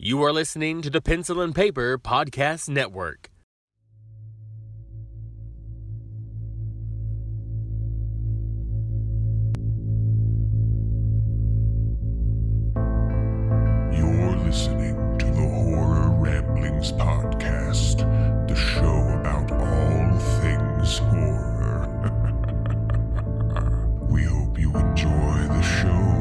You are listening to the Pencil and Paper Podcast Network. You're listening to the Horror Ramblings Podcast, the show about all things horror. We hope you enjoy the show.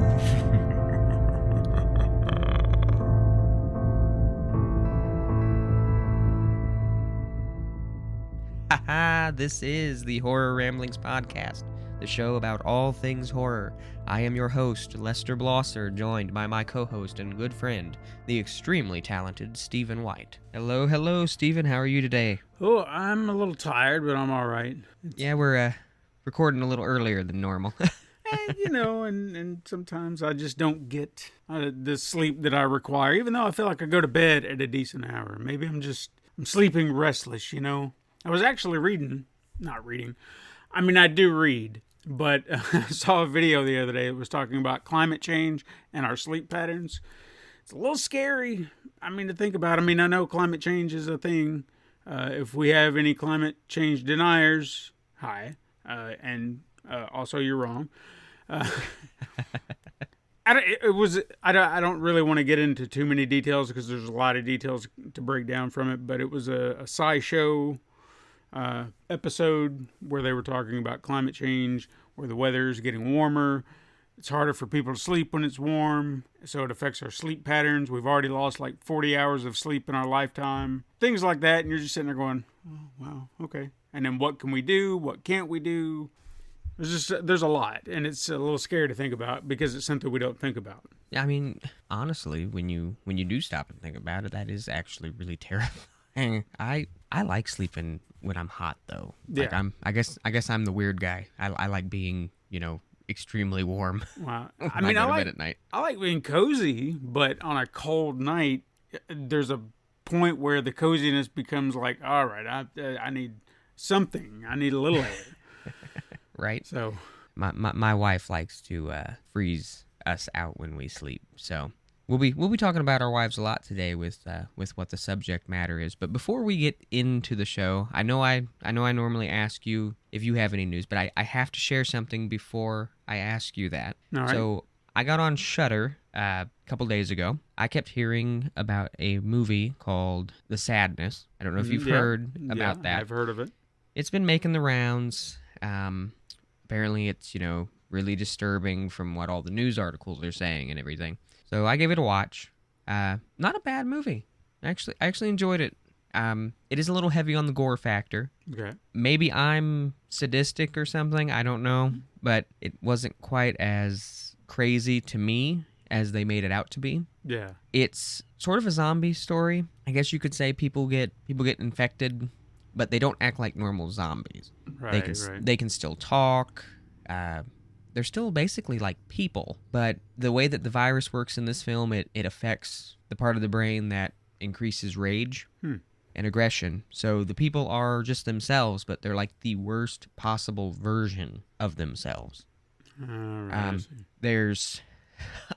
Haha, this is the Horror Ramblings Podcast, the show about all things horror. I am your host, Lester Blosser, joined by my co-host and good friend, the extremely talented Stephen White. Hello, Stephen. How are you today? Oh, I'm a little tired, but I'm all right. Yeah, we're recording a little earlier than normal. And sometimes I just don't get the sleep that I require, even though I feel like I go to bed at a decent hour. Maybe I'm sleeping restless, I was actually not reading. I mean, I do read, but I saw a video the other day that was talking about climate change and our sleep patterns. It's a little scary, to think about. I know climate change is a thing. If we have any climate change deniers, hi. Also, you're wrong. I don't really want to get into too many details because there's a lot of details to break down from it, but it was a SciShow episode where they were talking about climate change, where the weather is getting warmer. It's harder for people to sleep when it's warm, so it affects our sleep patterns. We've already lost like 40 hours of sleep in our lifetime. Things like that, and you're just sitting there going, oh, wow, okay. And then what can we do? What can't we do? There's a lot, and it's a little scary to think about because it's something we don't think about. Honestly, when you do stop and think about it, that is actually really terrifying. I like sleeping when I'm hot, though. Yeah. I guess I'm the weird guy. I like being, extremely warm. Wow. I go to bed at night. I like being cozy, but on a cold night, there's a point where the coziness becomes like, all right, I need something. I need a little air. Right? So my wife likes to freeze us out when we sleep. So we'll be talking about our wives a lot today with what the subject matter is. But before we get into the show, I know I normally ask you if you have any news, but I have to share something before I ask you that. All right. So I got on Shudder a couple days ago. I kept hearing about a movie called The Sadness. I don't know if you've heard about that. I've heard of it. It's been making the rounds. Apparently it's, really disturbing from what all the news articles are saying and everything. So I gave it a watch. Not a bad movie. I actually enjoyed it. It is a little heavy on the gore factor. Okay. Maybe I'm sadistic or something. I don't know. But it wasn't quite as crazy to me as they made it out to be. Yeah. It's sort of a zombie story. I guess you could say people get infected, but they don't act like normal zombies. Right, They can still talk. They're still basically like people. But the way that the virus works in this film, it affects the part of the brain that increases rage and aggression. So the people are just themselves, but they're like the worst possible version of themselves. There's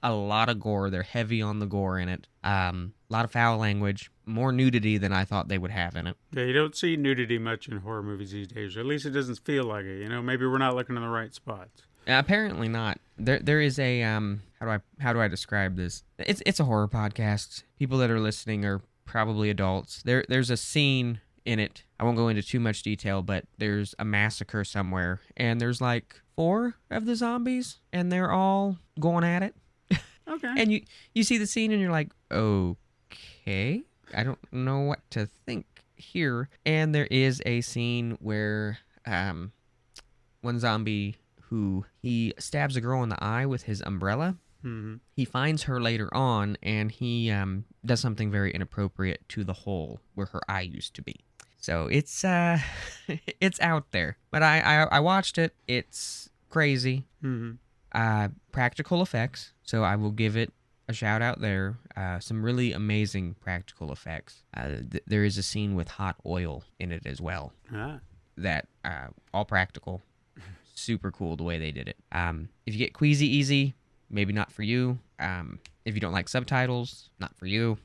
a lot of gore. They're heavy on the gore in it. A lot of foul language. More nudity than I thought they would have in it. Yeah, you don't see nudity much in horror movies these days. Or at least it doesn't feel like it. Maybe we're not looking in the right spots. Apparently not. There is a how do I describe this? It's a horror podcast. People that are listening are probably adults. There's a scene in it. I won't go into too much detail, but there's a massacre somewhere, and there's like 4 of the zombies, and they're all going at it. Okay. And you see the scene, and you're like, okay, I don't know what to think here. And there is a scene where one zombie who he stabs a girl in the eye with his umbrella. Mm-hmm. He finds her later on, and he does something very inappropriate to the hole where her eye used to be. So it's it's out there. But I watched it. It's crazy. Mm-hmm. Practical effects. So I will give it a shout out there. Some really amazing practical effects. There is a scene with hot oil in it as well. That all practical. Super cool the way they did it. If you get queasy easy, maybe not for you. If you don't like subtitles, not for you.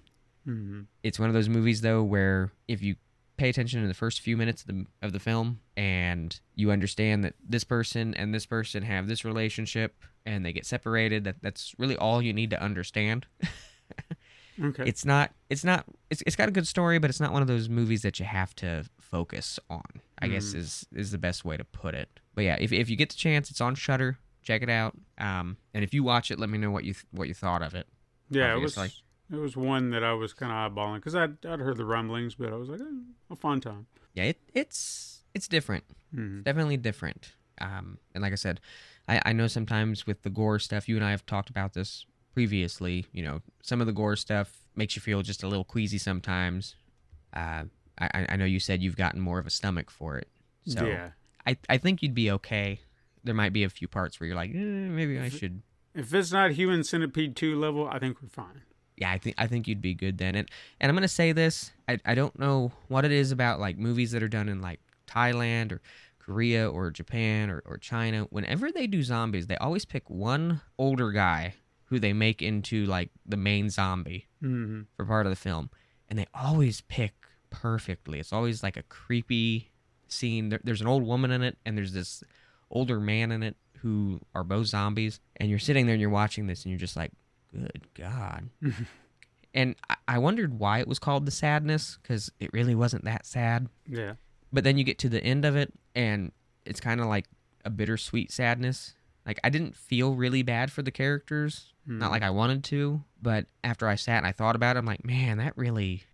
It's one of those movies, though, where if you pay attention in the first few minutes of the film and you understand that this person and this person have this relationship and they get separated, that's really all you need to understand. Okay. It's got a good story, but it's not one of those movies that you have to focus on, I guess is the best way to put it. But yeah, if you get the chance, it's on Shudder. Check it out. And if you watch it, let me know what you thought of it. Yeah, obviously. it was one that I was kind of eyeballing because I'd heard the rumblings, but I was like, a fun time. Yeah, it's different. It's definitely different. And like I said, I know sometimes with the gore stuff, you and I have talked about this previously. You know, some of the gore stuff makes you feel just a little queasy sometimes. I know you said you've gotten more of a stomach for it. So Yeah. I think you'd be okay. There might be a few parts where you're like, maybe I should. If it's not Human Centipede 2 level, I think we're fine. Yeah, I think you'd be good then. And I'm gonna say this, I don't know what it is about like movies that are done in like Thailand or Korea or Japan or China. Whenever they do zombies, they always pick one older guy who they make into like the main zombie for part of the film, and they always pick perfectly. It's always like a creepy scene. There's an old woman in it, and there's this older man in it who are both zombies, and you're sitting there and you're watching this and you're just like, good God. And I wondered why it was called The Sadness, because it really wasn't that sad. Yeah. But then you get to the end of it and it's kind of like a bittersweet sadness. Like, I didn't feel really bad for the characters, not like I wanted to, but after I sat and I thought about it, I'm like, man, that really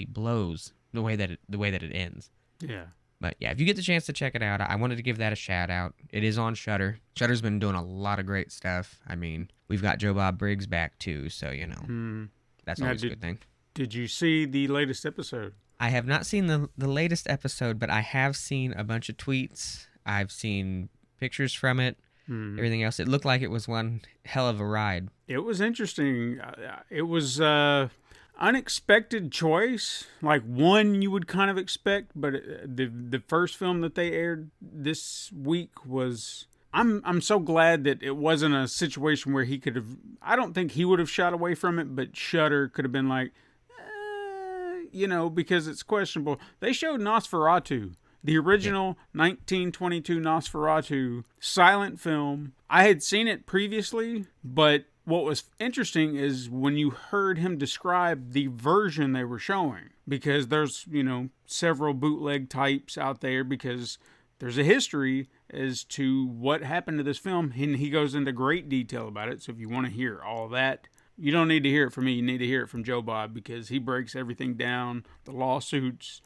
blows the way that it ends. Yeah. But yeah, if you get the chance to check it out, I wanted to give that a shout out. It is on Shudder. Shudder's been doing a lot of great stuff. I mean, we've got Joe Bob Briggs back too, so you know, that's always a good thing. Did you see the latest episode? I have not seen the latest episode, but I have seen a bunch of tweets. I've seen pictures from it, everything else. It looked like it was one hell of a ride. It was interesting. It was unexpected choice, like one you would kind of expect, but the first film that they aired this week was. I'm so glad that it wasn't a situation where he could have. I don't think he would have shot away from it, but Shudder could have been like, because it's questionable. They showed Nosferatu, the original 1922 Nosferatu silent film. I had seen it previously, but what was interesting is when you heard him describe the version they were showing, because there's, several bootleg types out there, because there's a history as to what happened to this film, and he goes into great detail about it. So if you want to hear all that, you don't need to hear it from me. You need to hear it from Joe Bob, because he breaks everything down, the lawsuits,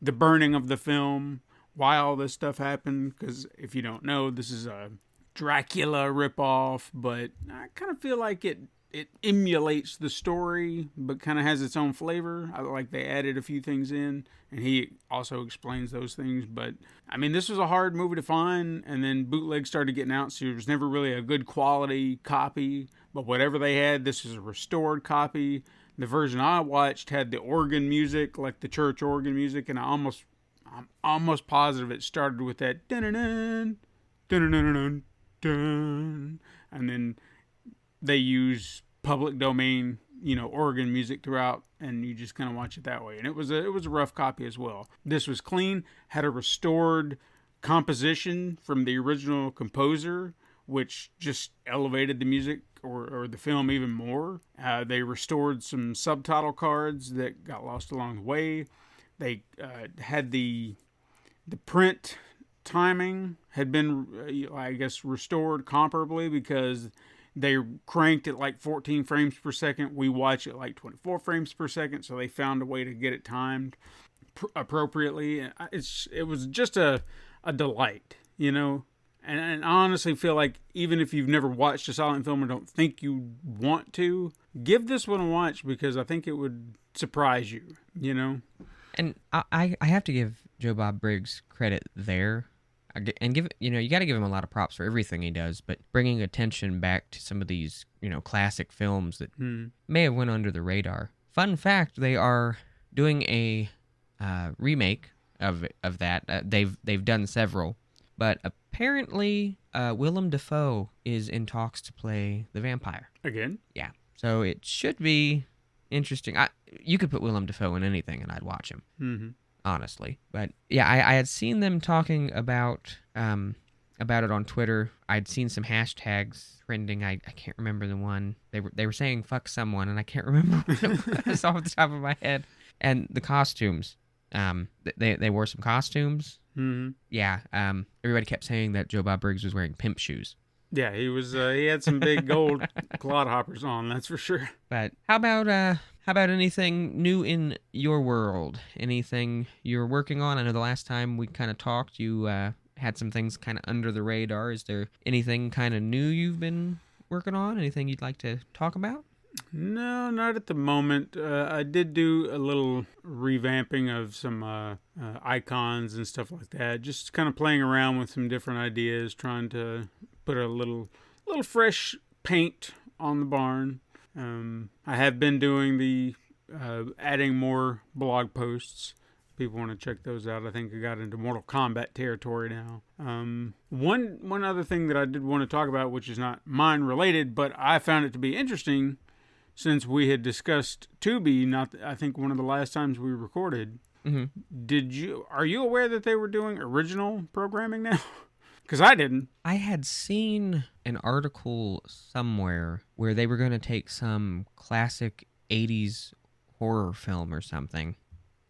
the burning of the film, why all this stuff happened. Because if you don't know, this is a Dracula ripoff, but I kind of feel like it emulates the story, but kind of has its own flavor. I like they added a few things in, and he also explains those things. But I mean, this was a hard movie to find, and then bootleg started getting out, so there was never really a good quality copy. But whatever they had, this is a restored copy. The version I watched had the organ music, like the church organ music, and I'm almost positive it started with that dun dun dun dun, and then they use public domain, organ music throughout, and you just kind of watch it that way. And it was a rough copy as well. This was clean, had a restored composition from the original composer, which just elevated the music or the film even more. They restored some subtitle cards that got lost along the way. They had the print timing had been, I guess, restored comparably, because they cranked it like 14 frames per second. We watch it like 24 frames per second, so they found a way to get it timed appropriately. It was just a delight, And I honestly feel like even if you've never watched a silent film or don't think you want to, give this one a watch, because I think it would surprise you, And I have to give Joe Bob Briggs credit there. And you got to give him a lot of props for everything he does, but bringing attention back to some of these, classic films that may have went under the radar. Fun fact, they are doing a remake of that. They've done several, but apparently Willem Dafoe is in talks to play the vampire Again? Yeah, so it should be interesting. You could put Willem Dafoe in anything, and I'd watch him. Mm-hmm. Honestly, but yeah, I had seen them talking about it on Twitter. I'd seen some hashtags trending. I can't remember the one. They were saying "fuck someone," and I can't remember what it was off the top of my head. And the costumes. They wore some costumes. Mm-hmm. Yeah. Everybody kept saying that Joe Bob Briggs was wearing pimp shoes. Yeah, he was. He had some big gold clodhoppers on. That's for sure. But how about anything new in your world? Anything you're working on? I know the last time we kind of talked, you had some things kind of under the radar. Is there anything kind of new you've been working on? Anything you'd like to talk about? No, not at the moment. I did do a little revamping of some icons and stuff like that. Just kind of playing around with some different ideas, trying to put a little fresh paint on the barn. I have been doing the adding more blog posts. People want to check those out. I think I got into Mortal Kombat territory now. One other thing that I did want to talk about, which is not mine related, but I found it to be interesting since we had discussed Tubi, I think one of the last times we recorded. Mm-hmm. Are you aware that they were doing original programming now? Because I didn't. I had seen an article somewhere where they were going to take some classic 80s horror film or something,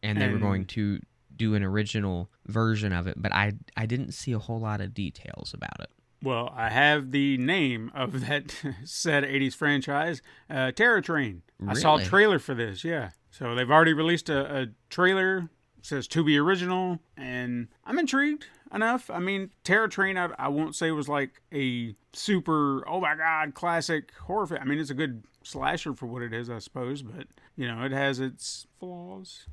and they were going to do an original version of it, but I didn't see a whole lot of details about it. Well, I have the name of that said 80s franchise, Terror Train. Really? I saw a trailer for this, yeah. So they've already released a trailer. It says to be original, and I'm intrigued enough. I mean, Terror Train, I won't say was like a super, oh my God, classic horror film. I mean, it's a good slasher for what it is, I suppose, but, you know, it has its flaws,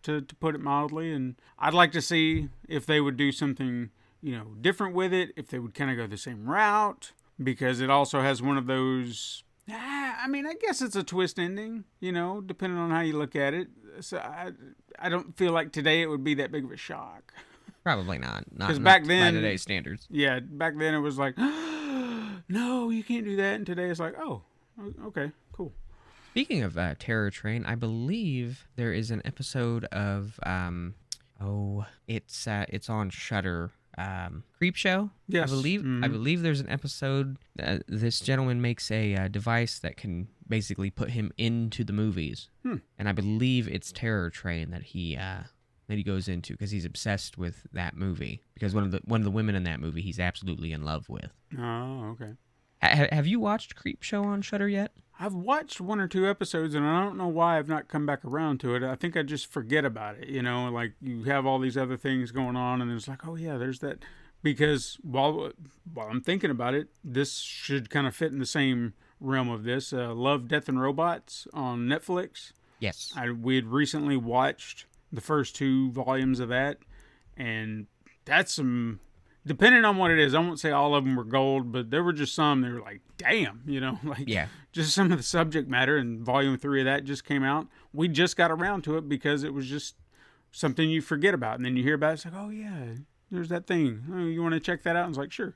to put it mildly, and I'd like to see if they would do something, you know, different with it, if they would kind of go the same route, because it also has one of those, I mean, I guess it's a twist ending, you know, depending on how you look at it. So I don't feel like today it would be that big of a shock. Probably not. Because back then, by today's standards. Yeah, back then it was like, no, you can't do that. And today it's like, oh, okay, cool. Speaking of Terror Train, I believe there is an episode of it's on Shudder. Creepshow. Yes. I believe there's an episode. This gentleman makes a device that can basically put him into the movies, and I believe it's Terror Train that he goes into because he's obsessed with that movie. Because one of the women in that movie he's absolutely in love with. Oh, okay. Have you watched Creepshow on Shudder yet? I've watched 1 or 2 episodes, and I don't know why I've not come back around to it. I think I just forget about it, you know, like you have all these other things going on, and it's like, oh yeah, there's that. Because while I'm thinking about it, this should kind of fit in the same realm of this. Love, Death, and Robots on Netflix. Yes. We had recently watched the first 2 volumes of that, and that's some... Depending on what it is, I won't say all of them were gold, but there were just some that were like, damn, you know, like just some of the subject matter, and volume 3 of that just came out. We just got around to it because it was just something you forget about. And then you hear about it, it's like, oh yeah, there's that thing. Oh, you want to check that out? And it's like, sure.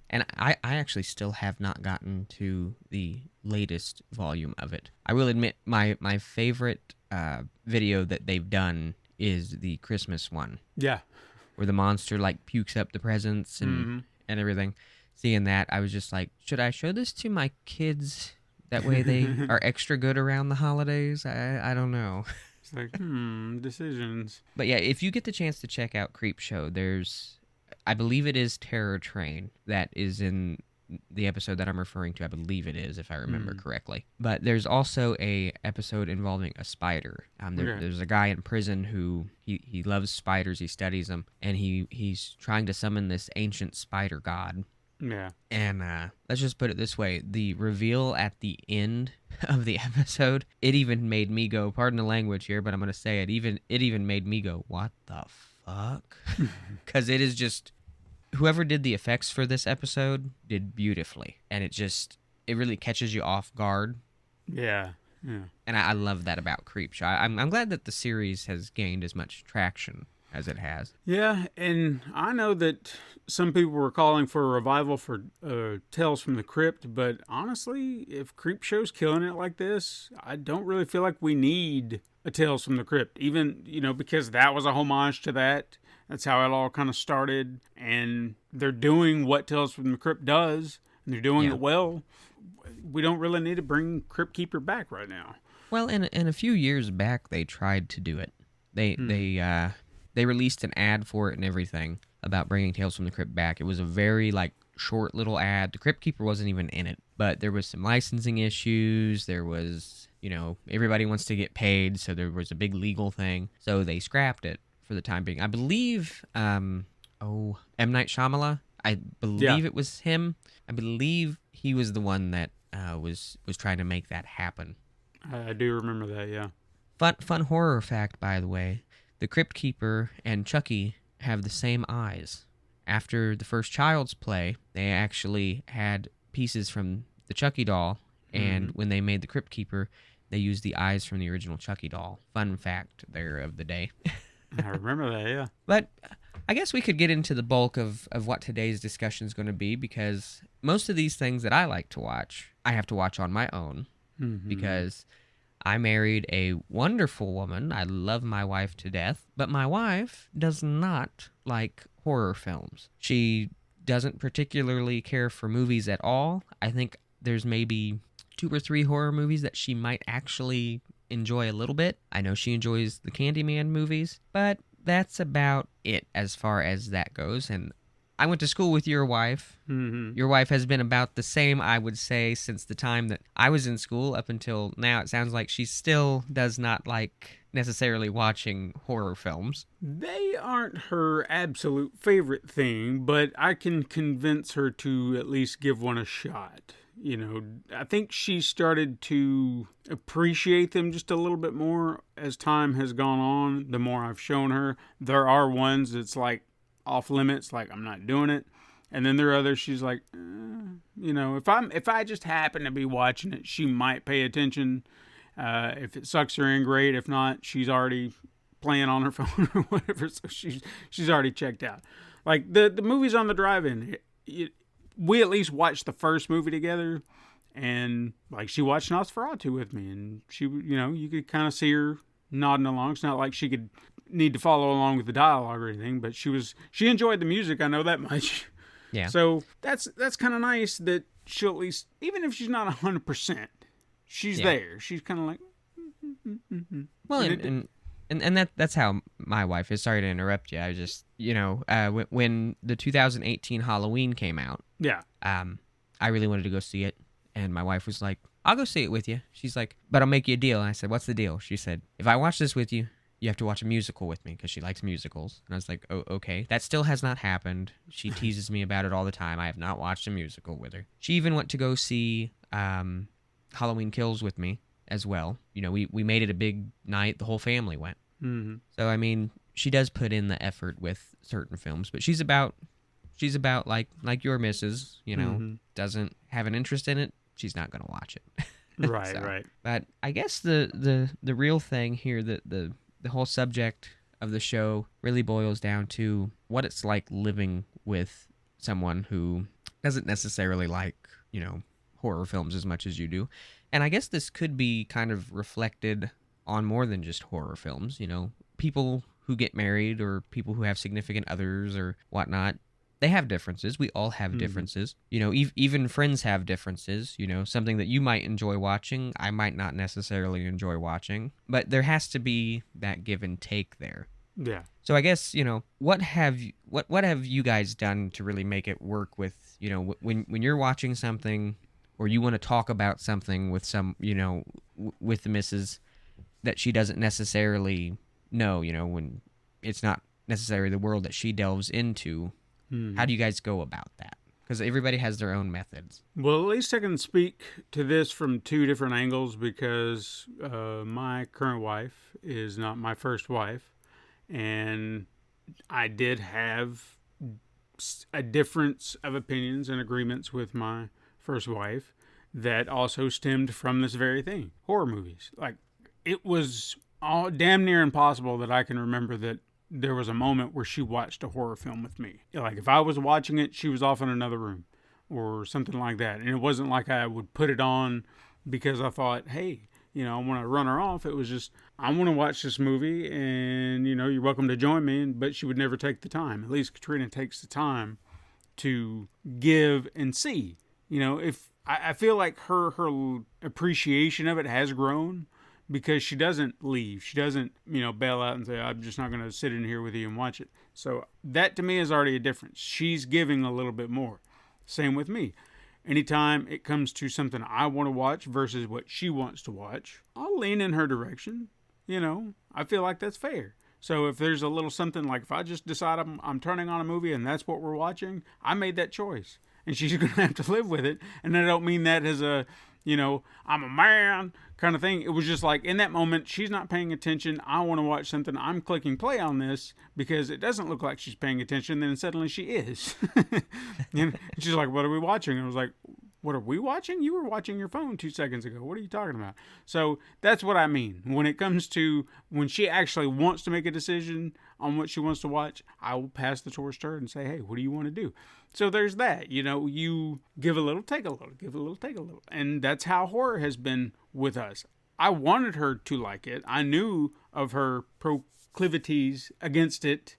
And I actually still have not gotten to the latest volume of it. I will admit my favorite video that they've done is the Christmas one. Yeah. Where the monster like pukes up the presents and everything. Seeing that, I was just like, should I show this to my kids? That way they are extra good around the holidays? I don't know. It's like, decisions. But yeah, if you get the chance to check out Creepshow, I believe it is Terror Train that is in the episode that I'm referring to. I believe it is, if I remember correctly. But there's also a episode involving a spider. There's a guy in prison who he loves spiders. He studies them, and he's trying to summon this ancient spider god. Yeah. And let's just put it this way: the reveal at the end of the episode, it even made me go. Pardon the language here, but I'm gonna say it. It even made me go, "What the fuck?" Because it is just. Whoever did the effects for this episode did beautifully, and it really catches you off guard. Yeah, yeah. And I love that about Creepshow. I'm glad that the series has gained as much traction as it has. Yeah, and I know that some people were calling for a revival for Tales from the Crypt, but honestly, if Creepshow's killing it like this, I don't really feel like we need a Tales from the Crypt. Even, because that was a homage to that. That's how it all kind of started, and they're doing what Tales from the Crypt does, and they're doing it well. We don't really need to bring Crypt Keeper back right now. Well, in a few years back, they tried to do it. They released an ad for it and everything about bringing Tales from the Crypt back. It was a very short little ad. The Crypt Keeper wasn't even in it, but there was some licensing issues. There was, everybody wants to get paid, so there was a big legal thing. So they scrapped it for the time being. I believe, M. Night Shyamalan. I believe it was him. I believe he was the one that was trying to make that happen. I do remember that, yeah. Fun horror fact, by the way. The Crypt Keeper and Chucky have the same eyes. After the first Child's Play, they actually had pieces from the Chucky doll, and when they made the Crypt Keeper, they used the eyes from the original Chucky doll. Fun fact there of the day. I remember that, yeah. But I guess we could get into the bulk of what today's discussion is going to be, because most of these things that I like to watch, I have to watch on my own, because I married a wonderful woman. I love my wife to death, but my wife does not like horror films. She doesn't particularly care for movies at all. I think there's maybe 2 or 3 horror movies that she might actually enjoy a little bit. I know she enjoys the Candyman movies, but that's about it as far as that goes. And I went to school with your wife. Your wife has been about the same, I would say, since the time that I was in school up until now. It sounds like she still does not like necessarily watching horror films. They aren't her absolute favorite thing, but I can convince her to at least give one a shot. I think she started to appreciate them just a little bit more as time has gone on. The more I've shown her, there are ones that's off limits, I'm not doing it, and then there are others she's like, if I just happen to be watching it, she might pay attention. If it sucks her in, great. If not, she's already playing on her phone or whatever, so she's already checked out. The movies on the drive-in, we at least watched the first movie together, and she watched Nosferatu with me, and she, you could kind of see her nodding along. It's not like she could need to follow along with the dialogue or anything, but she enjoyed the music. I know that much. Yeah. So that's kind of nice that she'll at least, even if she's not 100%, she's there. She's kind of like. Well, and that's how my wife is. Sorry to interrupt you. I just when the 2018 Halloween came out. Yeah. I really wanted to go see it, and my wife was like, "I'll go see it with you." She's like, "But I'll make you a deal." And I said, "What's the deal?" She said, "If I watch this with you, you have to watch a musical with me," because she likes musicals. And I was like, "Oh, okay." That still has not happened. She teases me about it all the time. I have not watched a musical with her. She even went to go see Halloween Kills with me as well. We made it a big night. The whole family went. Mm-hmm. So, I mean, she does put in the effort with certain films, but she's about like your missus, doesn't have an interest in it. She's not going to watch it. Right, right. But I guess the real thing here, the whole subject of the show really boils down to what it's like living with someone who doesn't necessarily like, horror films as much as you do. And I guess this could be kind of reflected on more than just horror films. People who get married or people who have significant others or whatnot, they have differences. We all have differences. Even friends have differences. Something that you might enjoy watching, I might not necessarily enjoy watching. But there has to be that give and take there. Yeah. So I guess, what have you guys done to really make it work with, when you're watching something or you want to talk about something with with the missus that she doesn't necessarily know, when it's not necessarily the world that she delves into. How do you guys go about that? Because everybody has their own methods. Well, at least I can speak to this from 2 different angles, because my current wife is not my first wife, and I did have a difference of opinions and agreements with my first wife that also stemmed from this very thing. Horror movies. It was all damn near impossible that I can remember that there was a moment where she watched a horror film with me. Like if I was watching it, she was off in another room or something like that. And it wasn't like I would put it on because I thought, hey, I want to run her off. It was just, I want to watch this movie and, you're welcome to join me. But she would never take the time. At least Katrina takes the time to give and see. If I feel like her appreciation of it has grown because she doesn't leave. She doesn't, bail out and say, I'm just not going to sit in here with you and watch it. So that to me is already a difference. She's giving a little bit more. Same with me. Anytime it comes to something I want to watch versus what she wants to watch, I'll lean in her direction. I feel like that's fair. So if there's a little something like if I just decide I'm turning on a movie and that's what we're watching, I made that choice. And she's going to have to live with it. And I don't mean that as a, I'm a man kind of thing. It was just like in that moment, she's not paying attention. I want to watch something. I'm clicking play on this because it doesn't look like she's paying attention. Then suddenly she is. And she's like, what are we watching? And I was like, what are we watching? You were watching your phone 2 seconds ago. What are you talking about? So that's what I mean. When it comes to when she actually wants to make a decision on what she wants to watch, I will pass the torch to her and say, hey, what do you want to do? So there's that. You give a little, take a little, give a little, take a little. And that's how horror has been with us. I wanted her to like it. I knew of her proclivities against it.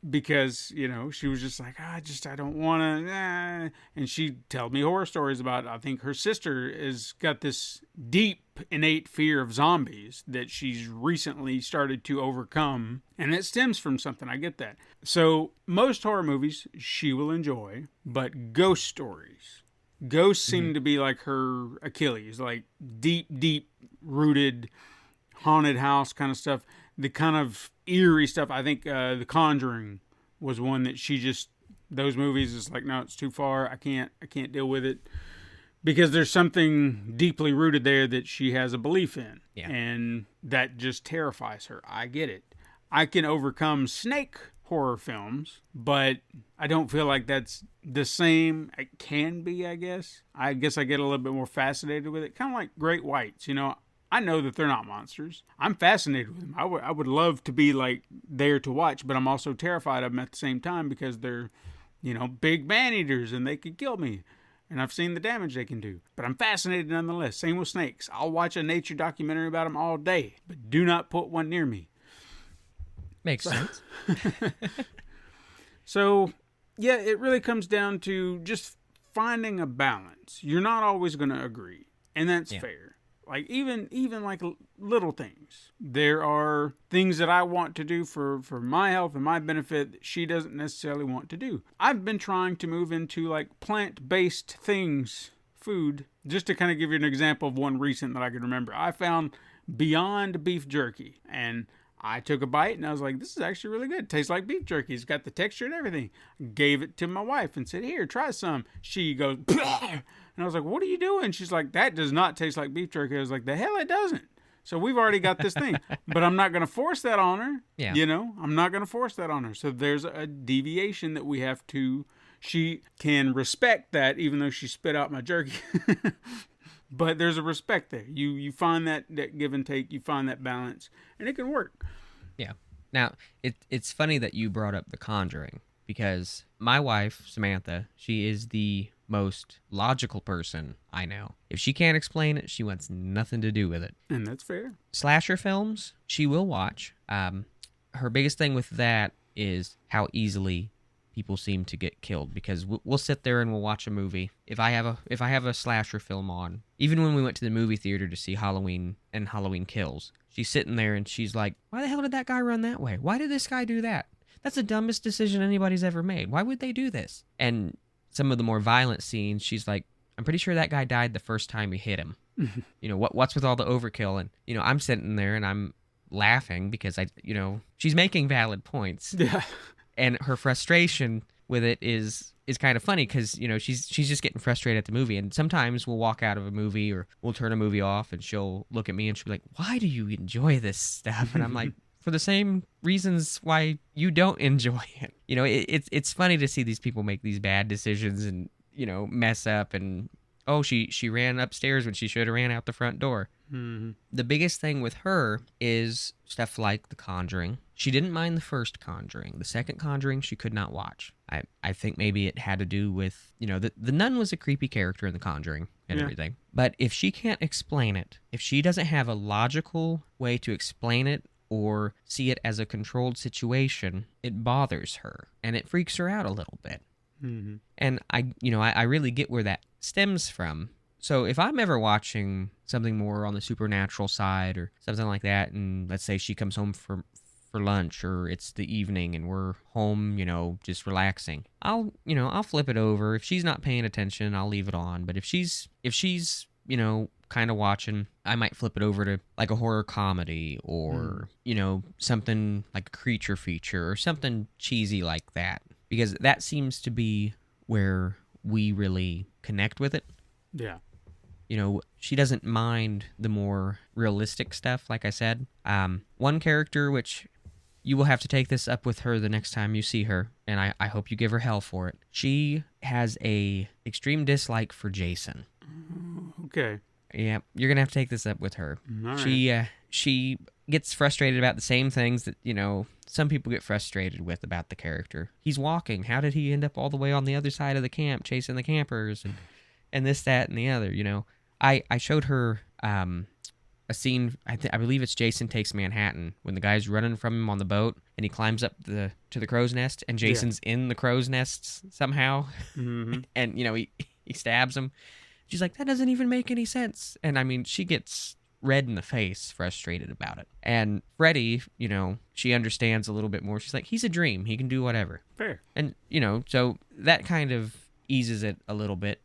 Because, she was just like, I don't want to, And she'd tell me horror stories about, I think her sister has got this deep, innate fear of zombies that she's recently started to overcome. And it stems from something. I get that. So most horror movies she will enjoy, but ghost stories. Ghosts seem to be like her Achilles, like deep rooted haunted house kind of stuff. The kind of eerie stuff. I think the Conjuring was one that she just, those movies is like, no, it's too far. I can't deal with it because there's something deeply rooted there that she has a belief in. Yeah. And that just terrifies her. I get it. I can overcome snake horror films, but I don't feel like that's the same. It can be, I guess. I guess I get a little bit more fascinated with it. Kind of like great whites, I know that they're not monsters. I'm fascinated with them. I would love to be like there to watch, but I'm also terrified of them at the same time because they're, big man-eaters and they could kill me. And I've seen the damage they can do. But I'm fascinated nonetheless. Same with snakes. I'll watch a nature documentary about them all day, but do not put one near me. Makes sense. So, yeah, it really comes down to just finding a balance. You're not always going to agree, and that's fair. Like even like little things. There are things that I want to do for my health and my benefit that she doesn't necessarily want to do. I've been trying to move into like plant-based things, food, just to kind of give you an example of one recent that I can remember. I found Beyond beef jerky and I took a bite and I was like, this is actually really good. It tastes like beef jerky. It's got the texture and everything. Gave it to my wife and said, here, try some. She goes, "Bleh." And I was like, what are you doing? She's like, that does not taste like beef jerky. I was like, the hell it doesn't. So we've already got this thing. But I'm not going to force that on her. Yeah. I'm not going to force that on her. So there's a deviation that we have to. She can respect that even though she spit out my jerky. But there's a respect there. You find that give and take. You find that balance. And it can work. Yeah. Now, it's funny that you brought up The Conjuring because my wife, Samantha, she is the most logical person I know. If she can't explain it, she wants nothing to do with it. And that's fair. Slasher films, she will watch. Her biggest thing with that is how easily people seem to get killed because we'll sit there and we'll watch a movie. If I have a slasher film on, even when we went to the movie theater to see Halloween and Halloween Kills, she's sitting there and she's like, why the hell did that guy run that way? Why did this guy do that? That's the dumbest decision anybody's ever made. Why would they do this? And some of the more violent scenes, she's like, I'm pretty sure that guy died the first time we hit him. What's with all the overkill? And, I'm sitting there and I'm laughing because she's making valid points. Yeah. And her frustration with it is kind of funny because, she's just getting frustrated at the movie. And sometimes we'll walk out of a movie or we'll turn a movie off and she'll look at me and she'll be like, why do you enjoy this stuff? And I'm like, for the same reasons why you don't enjoy it. It's funny to see these people make these bad decisions and, mess up and, oh, she ran upstairs when she should have ran out the front door. The biggest thing with her is stuff like The Conjuring. She didn't mind the first Conjuring. The second Conjuring, she could not watch. I think maybe it had to do with, the nun was a creepy character in The Conjuring and everything. But if she can't explain it, if she doesn't have a logical way to explain it or see it as a controlled situation, it bothers her and it freaks her out a little bit. And I really get where that stems from. So if I'm ever watching something more on the supernatural side or something like that, and let's say she comes home for lunch or it's the evening and we're home, just relaxing, I'll flip it over. If she's not paying attention, I'll leave it on. But if she's kind of watching, I might flip it over to like a horror comedy or, something like a creature feature or something cheesy like that, because that seems to be where we really connect with it. Yeah. She doesn't mind the more realistic stuff, like I said. One character, which you will have to take this up with her the next time you see her, and I hope you give her hell for it. She has a extreme dislike for Jason. Okay. Yeah, you're going to have to take this up with her. All right. She gets frustrated about the same things that, some people get frustrated with about the character. He's walking. How did he end up all the way on the other side of the camp chasing the campers and this, that, and the other, I showed her a scene, I believe it's Jason Takes Manhattan, when the guy's running from him on the boat and he climbs up to the crow's nest and Jason's in the crow's nest somehow. And, he stabs him. She's like, that doesn't even make any sense. And she gets red in the face, frustrated about it. And Freddy, she understands a little bit more. She's like, he's a dream. He can do whatever. Fair. And, so that kind of eases it a little bit.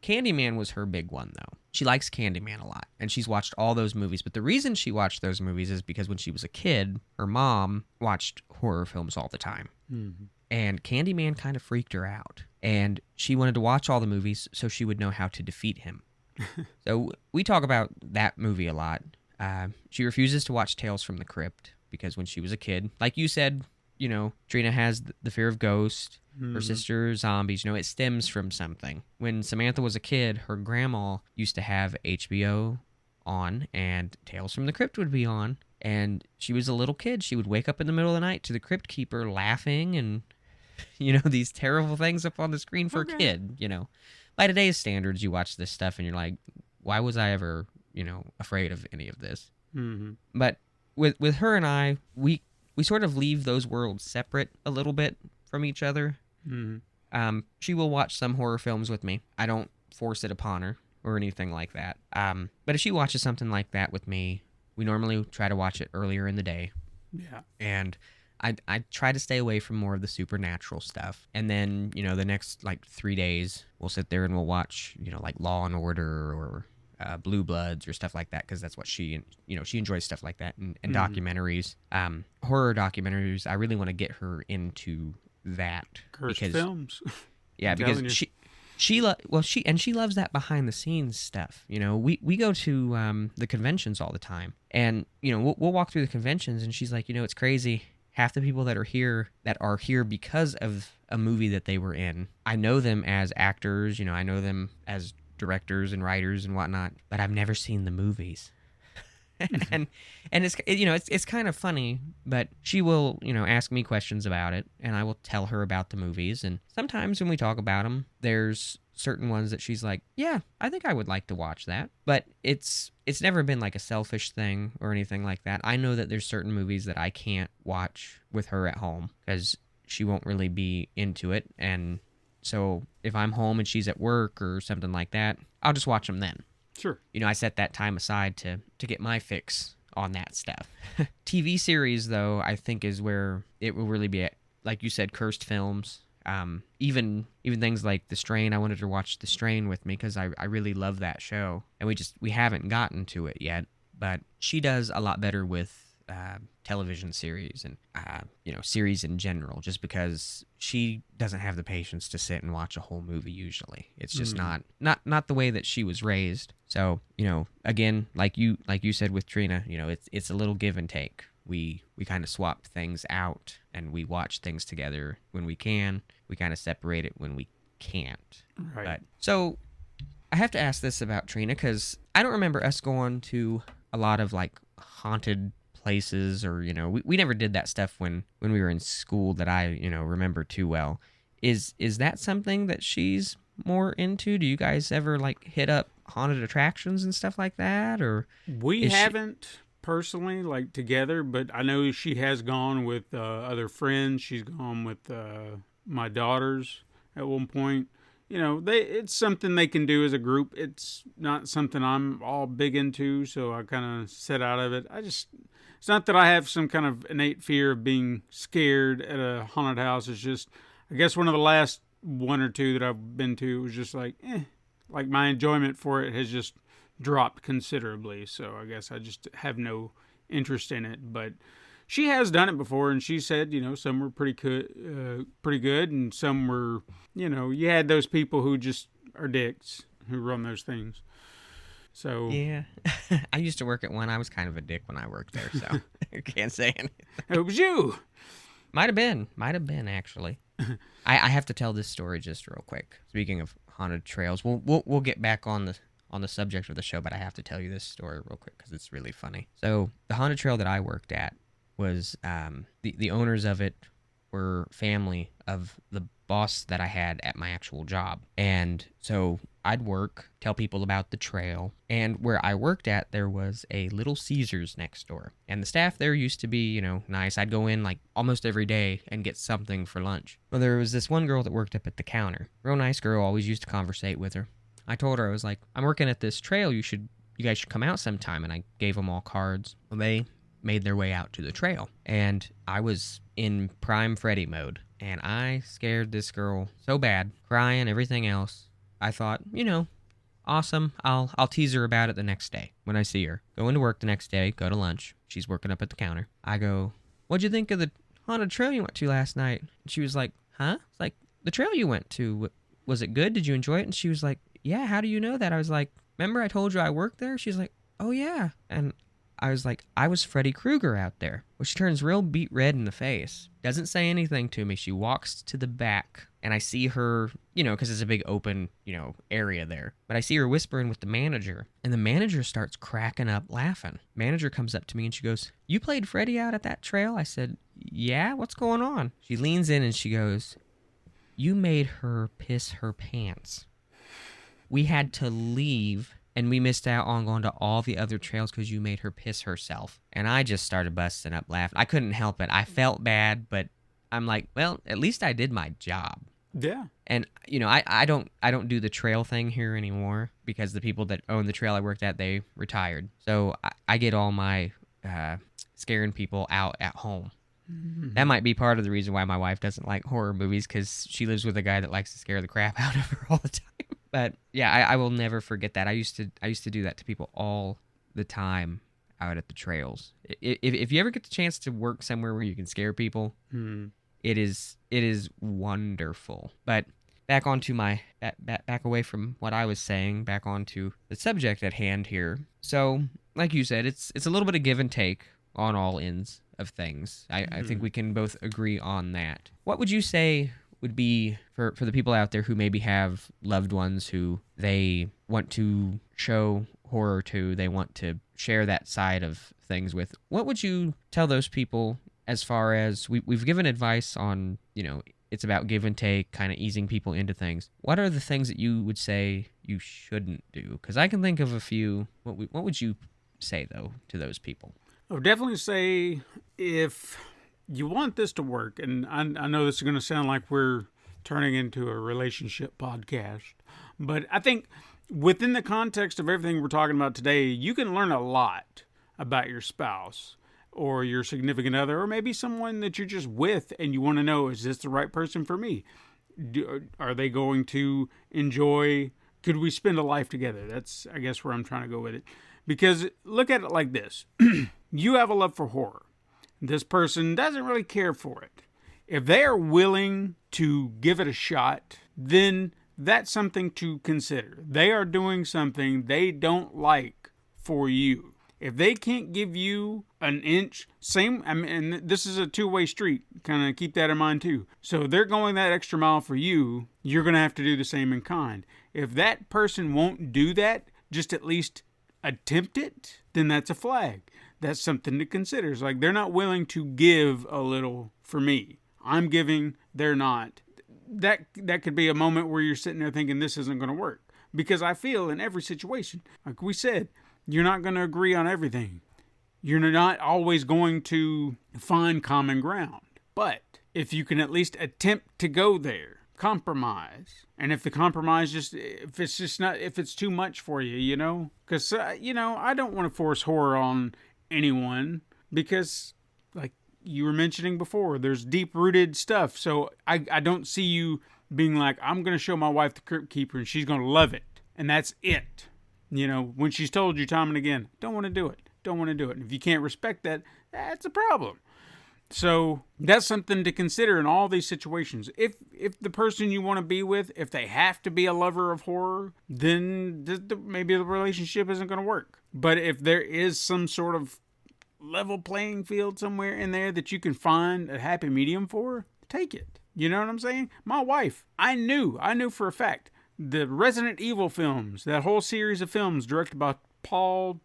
Candyman was her big one, though. She likes Candyman a lot, and she's watched all those movies. But the reason she watched those movies is because when she was a kid, her mom watched horror films all the time. And Candyman kind of freaked her out. And she wanted to watch all the movies so she would know how to defeat him. So we talk about that movie a lot. She refuses to watch Tales from the Crypt because when she was a kid, like you said, Trina has the fear of ghosts. Her sister, zombies, it stems from something. When Samantha was a kid, her grandma used to have HBO on, and Tales from the Crypt would be on. And she was a little kid. She would wake up in the middle of the night to the Crypt Keeper laughing and, these terrible things up on the screen for a kid, By today's standards, you watch this stuff and you're like, why was I ever, afraid of any of this? But with her and I, we sort of leave those worlds separate a little bit from each other. She will watch some horror films with me. I don't force it upon her or anything like that. But if she watches something like that with me, we normally try to watch it earlier in the day. Yeah. And I try to stay away from more of the supernatural stuff. And then, the next 3 days, we'll sit there and we'll watch, like Law and Order or Blue Bloods or stuff like that, because that's what she enjoys stuff like that, and documentaries, horror documentaries. I really want to get her into that. Cursed films. Yeah, because she loves that behind the scenes stuff. We go to the conventions all the time, and we'll walk through the conventions, and she's like, it's crazy. Half the people that are here because of a movie that they were in. I know them as actors, I know them as directors and writers and whatnot, but I've never seen the movies. and it's kind of funny, but she will ask me questions about it, and I will tell her about the movies. And sometimes when we talk about them, there's certain ones that she's like, yeah, I think I would like to watch that. But it's never been like a selfish thing or anything like that. I know that there's certain movies that I can't watch with her at home because she won't really be into it. And so if I'm home and she's at work or something like that, I'll just watch them then. Sure. I set that time aside to get my fix on that stuff. TV series, though, I think is where it will really be at. Like you said, cursed films. Even things like The Strain. I wanted to watch The Strain with me because I really love that show. And we haven't gotten to it yet. But she does a lot better with television series and series in general, just because she doesn't have the patience to sit and watch a whole movie usually. It's just not the way that she was raised. So again, like you said with Trina, it's a little give and take. We kind of swap things out, and we watch things together when we can. We kind of separate it when we can't. Right. So I have to ask this about Trina, because I don't remember us going to a lot of like haunted places, or we never did that stuff when we were in school that I remember too well. Is that something that she's more into? Do you guys ever like hit up haunted attractions and stuff like that, or we haven't personally like together, but I know she has gone with other friends. She's gone with my daughters at one point. It's something they can do as a group. It's not something I'm all big into, so I kind of set out of it. It's not that I have some kind of innate fear of being scared at a haunted house. It's just, I guess one of the last one or two that I've been to was just like my enjoyment for it has just dropped considerably. So I guess I just have no interest in it. But she has done it before, and she said, some were pretty good, and some were, you had those people who just are dicks who run those things. So yeah, I used to work at one. I was kind of a dick when I worked there, so I can't say anything. It was you. Might have been actually. I have to tell this story just real quick. Speaking of haunted trails, we'll get back on the subject of the show, but I have to tell you this story real quick because it's really funny. So the haunted trail that I worked at was the owners of it were family of the boss that I had at my actual job. And so I'd work, tell people about the trail, and where I worked at, there was a Little Caesars next door. And the staff there used to be, nice. I'd go in like almost every day and get something for lunch. Well, there was this one girl that worked up at the counter. Real nice girl, always used to conversate with her. I told her, I was like, I'm working at this trail, you guys should come out sometime. And I gave them all cards. Well, they made their way out to the trail, and I was in prime Freddy mode, and I scared this girl so bad, crying, everything else. I thought, awesome, I'll tease her about it the next day when I see her. Go into work the next day, go to lunch. She's working up at the counter. I go, what'd you think of the haunted trail you went to last night? And she was like, huh? It's like, the trail you went to, was it good? Did you enjoy it? And she was like, yeah, how do you know that? I was like, remember I told you I worked there? She's like, oh yeah. And I was like, I was Freddy Krueger out there. Well, she turns real beet red in the face. Doesn't say anything to me. She walks to the back, and I see her, because it's a big open, area there. But I see her whispering with the manager, and the manager starts cracking up laughing. Manager comes up to me, and she goes, you played Freddy out at that trail? I said, yeah, what's going on? She leans in, and she goes, you made her piss her pants. We had to leave, and we missed out on going to all the other trails because you made her piss herself. And I just started busting up laughing. I couldn't help it. I felt bad, but I'm like, well, at least I did my job. Yeah. And I don't do the trail thing here anymore because the people that own the trail I worked at, they retired. So I get all my scaring people out at home. Mm-hmm. That might be part of the reason why my wife doesn't like horror movies, because she lives with a guy that likes to scare the crap out of her all the time. But yeah, I will never forget that. I used to do that to people all the time out at the trails. If you ever get the chance to work somewhere where you can scare people, it is wonderful. But back onto back away from what I was saying, back onto the subject at hand here. So, like you said, it's a little bit of give and take on all ends of things. I think we can both agree on that. What would you say would be for the people out there who maybe have loved ones who they want to show horror to, they want to share that side of things with? What would you tell those people as far as we've given advice on, it's about give and take, kind of easing people into things. What are the things that you would say you shouldn't do? Because I can think of a few. What would you say, though, to those people? I would definitely say if you want this to work, and I know this is going to sound like we're turning into a relationship podcast, but I think within the context of everything we're talking about today, you can learn a lot about your spouse or your significant other, or maybe someone that you're just with and you want to know, is this the right person for me? Are they going to enjoy, could we spend a life together? That's, I guess, where I'm trying to go with it. Because look at it like this. You have a love for horror. This person doesn't really care for it. If they are willing to give it a shot, then that's something to consider. They are doing something they don't like for you. If they can't give you an inch, and this is a two-way street, kind of keep that in mind too. So they're going that extra mile for you, you're going to have to do the same in kind. If that person won't do that, just at least attempt it, then that's a flag. That's something to consider. It's like they're not willing to give a little for me. I'm giving, they're not. That could be a moment where you're sitting there thinking this isn't going to work. Because I feel in every situation, like we said, you're not going to agree on everything. You're not always going to find common ground. But if you can at least attempt to go there, compromise. And if the compromise if it's too much for you, you know? Because, I don't want to force horror on anyone because, like you were mentioning before, there's deep-rooted stuff. So I don't see you being like, I'm going to show my wife the Crypt Keeper and she's going to love it. And that's it. When she's told you time and again, don't want to do it. Don't want to do it. And if you can't respect that, that's a problem. So that's something to consider in all these situations. If the person you want to be with, if they have to be a lover of horror, then maybe the relationship isn't going to work. But if there is some sort of level playing field somewhere in there that you can find a happy medium for, take it. You know what I'm saying? My wife, I knew for a fact, the Resident Evil films, that whole series of films directed by Paul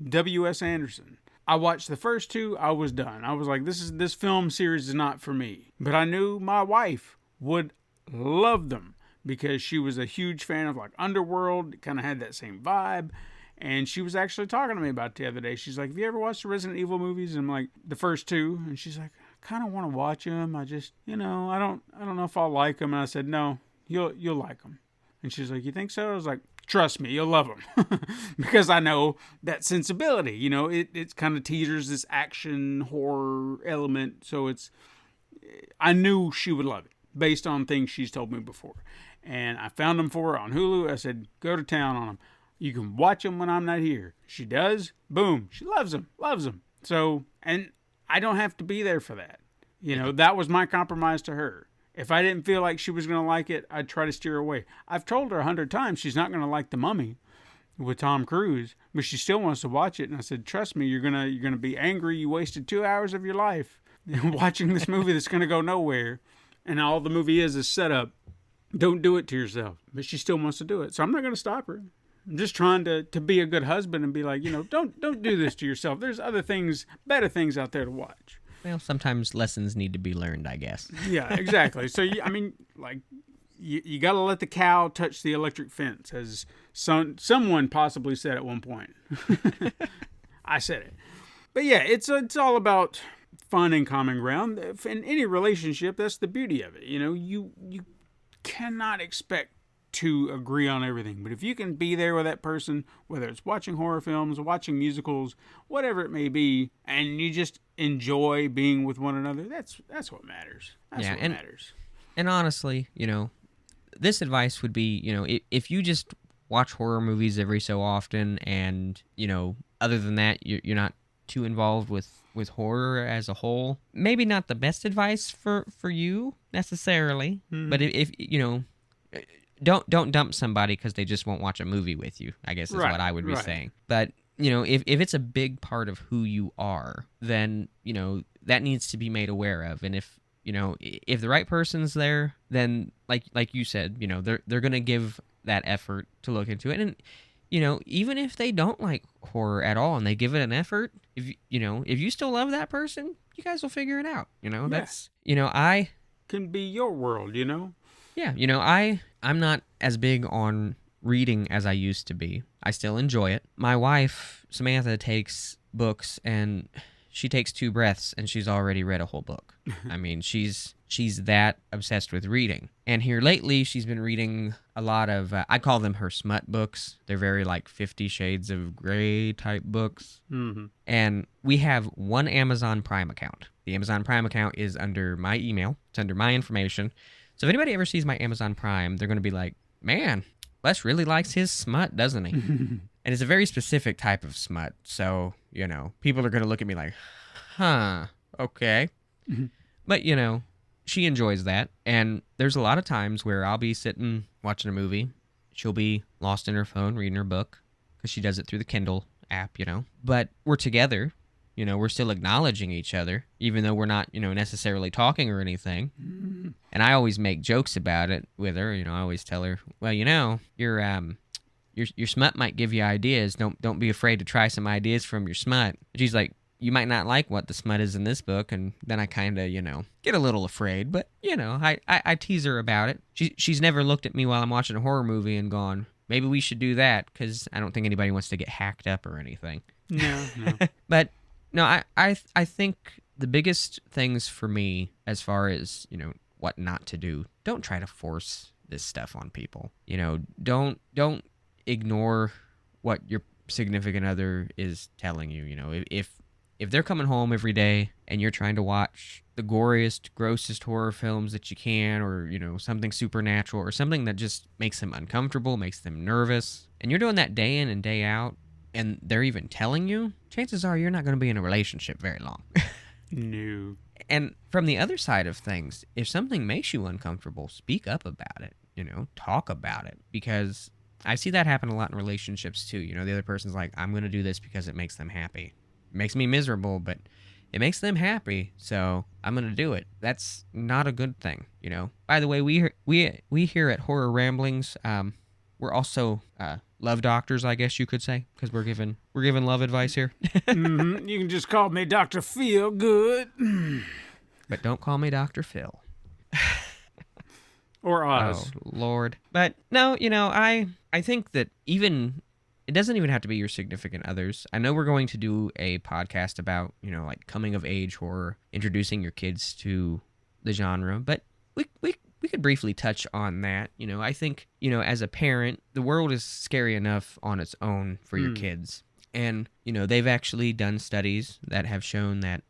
W.S. Anderson. I watched the first two, I was done. I was like, this film series is not for me. But I knew my wife would love them because she was a huge fan of like Underworld, kind of had that same vibe. And she was actually talking to me about it the other day. She's like, have you ever watched the Resident Evil movies? And I'm like, the first two. And she's like, I kind of want to watch them. I just, I don't know if I'll like them. And I said, no, you'll like them. And she's like, you think so? I was like, trust me, you'll love them. Because I know that sensibility, it kind of teeters this action horror element. So I knew she would love it based on things she's told me before. And I found them for her on Hulu. I said, go to town on them. You can watch them when I'm not here. She does. Boom. She loves them. So, and I don't have to be there for that. That was my compromise to her. If I didn't feel like she was going to like it, I'd try to steer away. I've told her 100 times she's not going to like The Mummy with Tom Cruise, but she still wants to watch it. And I said, trust me, you're gonna be angry. You wasted 2 hours of your life watching this movie that's going to go nowhere. And all the movie is set up. Don't do it to yourself. But she still wants to do it. So I'm not going to stop her. I'm just trying to be a good husband and be like, don't do this to yourself. There's other things, better things out there to watch. Well, sometimes lessons need to be learned, I guess. Yeah, exactly. So, you got to let the cow touch the electric fence, as someone possibly said at one point. I said it. But yeah, it's all about finding common ground. In any relationship, that's the beauty of it. You cannot expect to agree on everything. But if you can be there with that person, whether it's watching horror films, watching musicals, whatever it may be, and you just enjoy being with one another, that's what matters. That's what matters. And honestly, this advice would be, if you just watch horror movies every so often and, other than that, you're not too involved with horror as a whole, maybe not the best advice for you necessarily, but if don't dump somebody because they just won't watch a movie with you, I guess is what I would be saying. But, if it's a big part of who you are, then, that needs to be made aware of. And if the right person's there, then like you said, they're going to give that effort to look into it. And, even if they don't like horror at all and they give it an effort, if you still love that person, you guys will figure it out. That's, I can be your world, Yeah, I'm not as big on reading as I used to be. I still enjoy it. My wife, Samantha, takes books and she takes 2 breaths and she's already read a whole book. I mean, she's that obsessed with reading. And here lately, she's been reading a lot of, I call them her smut books. They're very 50 Shades of Grey type books. Mm-hmm. And we have one Amazon Prime account. The Amazon Prime account is under my email. It's under my information. So if anybody ever sees my Amazon Prime, they're going to be like, man, Les really likes his smut, doesn't he? And it's a very specific type of smut. So, people are going to look at me like, huh, okay. But, she enjoys that. And there's a lot of times where I'll be sitting watching a movie. She'll be lost in her phone reading her book because she does it through the Kindle app, But we're together. We're still acknowledging each other, even though we're not, necessarily talking or anything. And I always make jokes about it with her. I always tell her, well, you're your smut might give you ideas. Don't be afraid to try some ideas from your smut. She's like, you might not like what the smut is in this book, and then I kind of, get a little afraid, but, I tease her about it. She's never looked at me while I'm watching a horror movie and gone, maybe we should do that, because I don't think anybody wants to get hacked up or anything. No. But, no, I think the biggest things for me, as far as, what not to do, don't try to force this stuff on people. Don't ignore what your significant other is telling you. If they're coming home every day and you're trying to watch the goriest, grossest horror films that you can, or, something supernatural or something that just makes them uncomfortable, makes them nervous, and you're doing that day in and day out, and they're even telling you, chances are you're not going to be in a relationship very long. No. And from the other side of things, if something makes you uncomfortable, speak up about it, talk about it, because I see that happen a lot in relationships too. The other person's like, I'm going to do this because it makes them happy. It makes me miserable, but it makes them happy, so I'm going to do it. That's not a good thing, By the way, we here at Horror Ramblings, we're also love doctors, I guess you could say, because we're giving love advice here. Mm-hmm. You can just call me Dr. Feel Good. But don't call me Dr. Phil. Or Oz. Oh, Lord. But no, I think that it doesn't even have to be your significant others. I know we're going to do a podcast about, like coming of age horror, introducing your kids to the genre, but we could briefly touch on that. I think, as a parent, the world is scary enough on its own for your kids. And, they've actually done studies that have shown that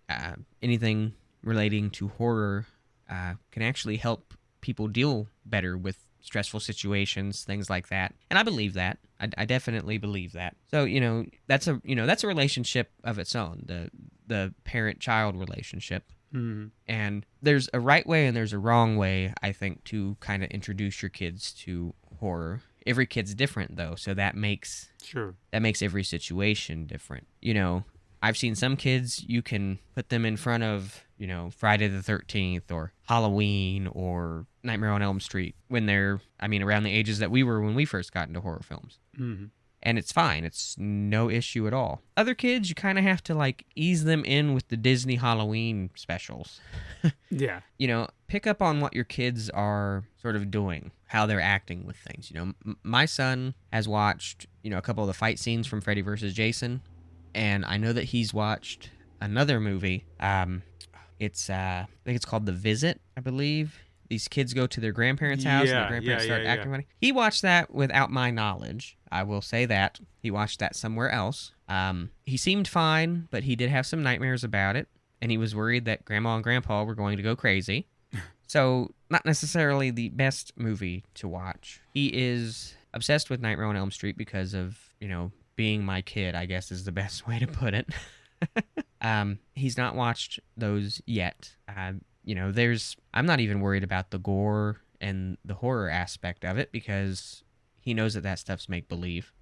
anything relating to horror can actually help people deal better with stressful situations, things like that. And I believe that. I definitely believe that. So, that's a relationship of its own, the parent-child relationship. Mm-hmm. And there's a right way and there's a wrong way, I think, to kind of introduce your kids to horror. Every kid's different, though, so that makes every situation different. I've seen some kids, you can put them in front of, Friday the 13th or Halloween or Nightmare on Elm Street when they're, around the ages that we were when we first got into horror films. Mm-hmm. And it's fine. It's no issue at all. Other kids, you kind of have to, ease them in with the Disney Halloween specials. Yeah. Pick up on what your kids are sort of doing, how they're acting with things. My son has watched, a couple of the fight scenes from Freddy vs. Jason. And I know that he's watched another movie. It's I think it's called The Visit, I believe. These kids go to their grandparents' house and their grandparents start acting funny. He watched that without my knowledge. I will say that. He watched that somewhere else. He seemed fine, but he did have some nightmares about it. And he was worried that Grandma and Grandpa were going to go crazy. So, not necessarily the best movie to watch. He is obsessed with Nightmare on Elm Street because of, being my kid, I guess is the best way to put it. He's not watched those yet. I'm not even worried about the gore and the horror aspect of it because he knows that stuff's make-believe.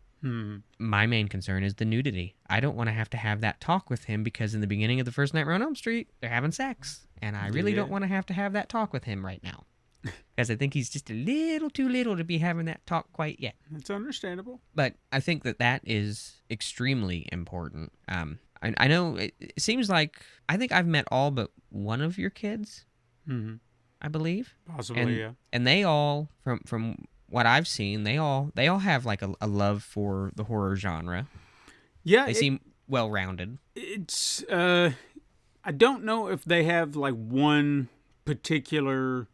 My main concern is the nudity. I don't want to have that talk with him because in the beginning of the first Nightmare on Elm Street, they're having sex. And I really don't want to have that talk with him right now. Because I think he's just a little too little to be having that talk quite yet. That's understandable. But I think that is extremely important. I know it seems like I think I've met all but one of your kids. Mm-hmm. I believe. Possibly, yeah. And they all, from what I've seen, they all have a love for the horror genre. Yeah, they seem well-rounded. It's I don't know if they have one particular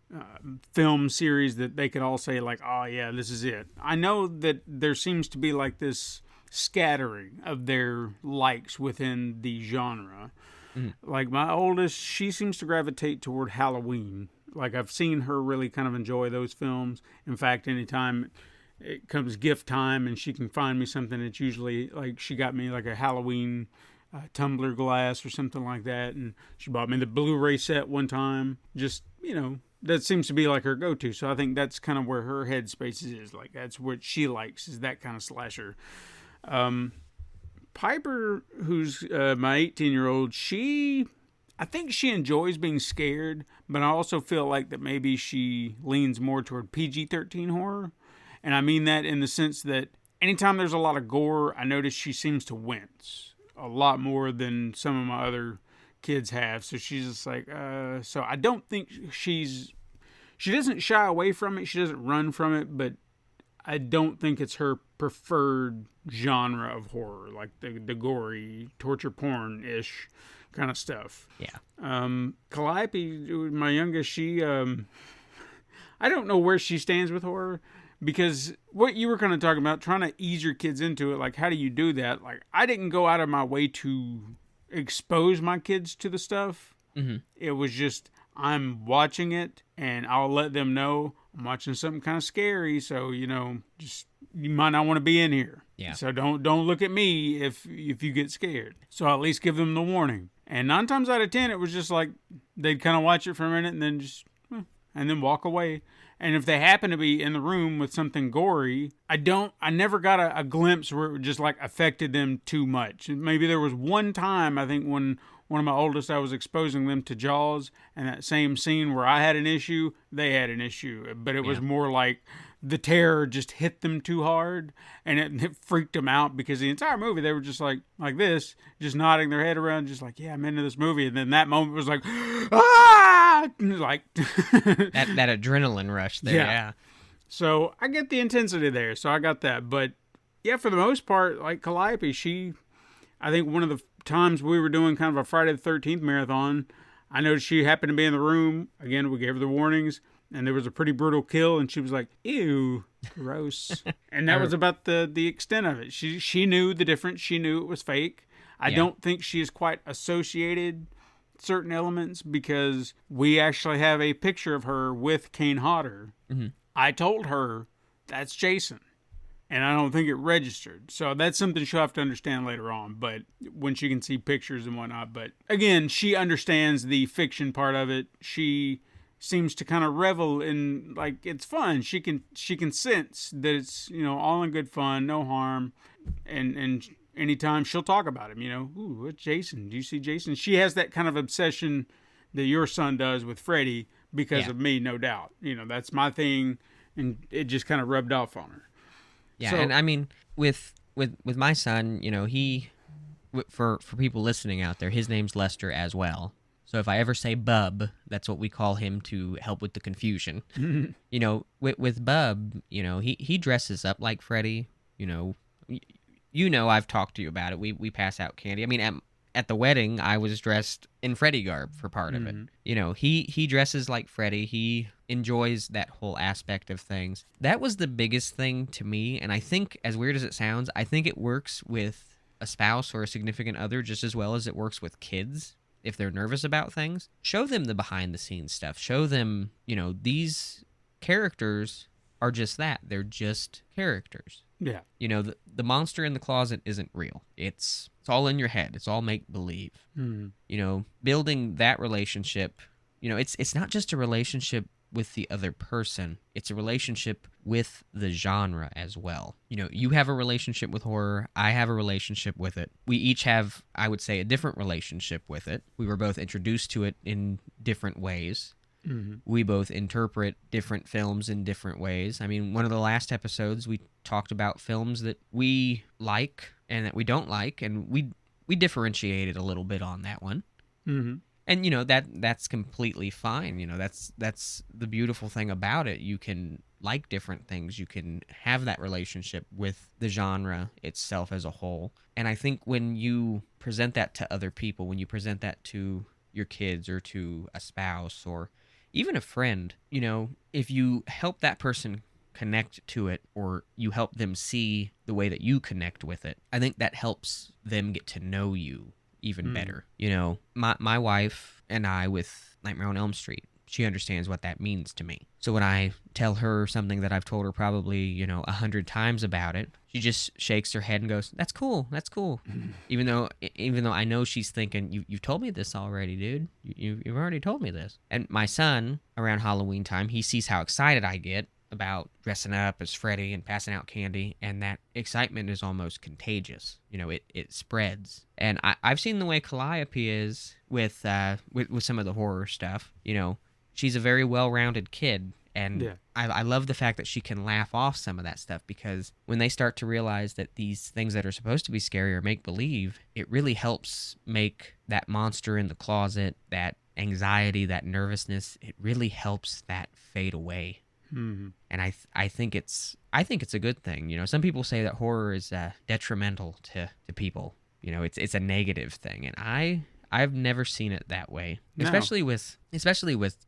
film series that they could all say oh yeah, this is it. I know that there seems to be this scattering of their likes within the genre. My oldest, she seems to gravitate toward Halloween. I've seen her really kind of enjoy those films. In fact, anytime it comes gift time and she can find me something, it's usually she got me a Halloween tumbler glass or something like that, and she bought me the Blu-ray set one time. Just, that seems to be her go-to. So I think that's kind of where her headspace is. That's what she likes, is that kind of slasher. Piper, who's my 18-year-old, I think she enjoys being scared, but I also feel that maybe she leans more toward PG-13 horror. And I mean that in the sense that anytime there's a lot of gore, I notice she seems to wince a lot more than some of my other kids have. So she's just like, so I don't think she doesn't shy away from it. She doesn't run from it, but I don't think it's her preferred genre of horror, like the gory, torture porn-ish kind of stuff. Yeah. Calliope, my youngest, she, I don't know where she stands with horror, because what you were kind of talking about, trying to ease your kids into it, like, how do you do that? Like, I didn't go out of my way to expose my kids to the stuff. Mm-hmm. It was just, I'm watching it, and I'll let them know I'm watching something kind of scary, so, just, you might not want to be in here. Yeah. So don't look at me if you get scared. So I'll at least give them the warning. And 9 times out of 10, it was just like, they'd kind of watch it for a minute and then just, and then walk away. And if they happen to be in the room with something gory, I never got a glimpse where it just like affected them too much. Maybe there was one time, I think, when one of my oldest, I was exposing them to Jaws, and that same scene where I had an issue, they had an issue. But it was more like the terror just hit them too hard, and it freaked them out, because the entire movie they were just like this, just nodding their head around, just like, yeah, I'm into this movie. And then that moment was like, ah, like that adrenaline rush there. Yeah. So I get the intensity there. So I got that. But yeah, for the most part, like Calliope, I think one of the times we were doing kind of a Friday the 13th marathon, I noticed she happened to be in the room. Again, we gave her the warnings, and there was a pretty brutal kill, and she was like, ew, gross. And that was about the extent of it. She knew the difference. She knew it was fake. I don't think she has quite associated certain elements, because we actually have a picture of her with Kane Hodder. Mm-hmm. I told her, that's Jason. And I don't think it registered. So that's something she'll have to understand later on, but when she can see pictures and whatnot. But again, she understands the fiction part of it. She seems to kind of revel in, like, it's fun. She can sense that it's, all in good fun, no harm. And anytime she'll talk about him, ooh, what's Jason? Do you see Jason? She has that kind of obsession that your son does with Freddy because of me, no doubt. That's my thing. And it just kind of rubbed off on her. Yeah, so, and I mean, with my son, for people listening out there, his name's Lester as well. So if I ever say Bub, that's what we call him to help with the confusion. With Bub, he dresses up like Freddy. I've talked to you about it. We pass out candy. I mean, at the wedding, I was dressed in Freddy garb for part of it. He dresses like Freddy. He enjoys that whole aspect of things. That was the biggest thing to me, and I think, as weird as it sounds, I think it works with a spouse or a significant other just as well as it works with kids if they're nervous about things. Show them the behind-the-scenes stuff. Show them, these characters are just that. They're just characters. Yeah. The monster in the closet isn't real. It's all in your head. It's all make-believe. Building that relationship, it's not just a relationship with the other person. It's a relationship with the genre as well. You have a relationship with horror. I have a relationship with it. We each have, I would say, a different relationship with it. We were both introduced to it in different ways. Mm-hmm. We both interpret different films in different ways. I mean, one of the last episodes, we talked about films that we like and that we don't like, and we differentiated a little bit on that one. Mm-hmm. And that's completely fine. That's the beautiful thing about it. You can like different things. You can have that relationship with the genre itself as a whole. And I think when you present that to other people, when you present that to your kids or to a spouse or even a friend, if you help that person connect to it, or you help them see the way that you connect with it, I think that helps them get to know you even better. My wife and I, with Nightmare on Elm Street, she understands what that means to me. So when I tell her something that I've told her probably 100 times about it, she just shakes her head and goes, "That's cool. That's cool." Even though I know she's thinking, "You've told me this already, dude. You've already told me this." And my son, around Halloween time, he sees how excited I get about dressing up as Freddy and passing out candy, and that excitement is almost contagious. It spreads. And I've seen the way Calliope is with some of the horror stuff. She's a very well-rounded kid, and I love the fact that she can laugh off some of that stuff, because when they start to realize that these things that are supposed to be scary are make-believe, it really helps make that monster in the closet, that anxiety, that nervousness, it really helps that fade away. Mm-hmm. And I think it's a good thing. You know, some people say that horror is detrimental to people. You know, it's a negative thing, and I've never seen it that way. No. Especially with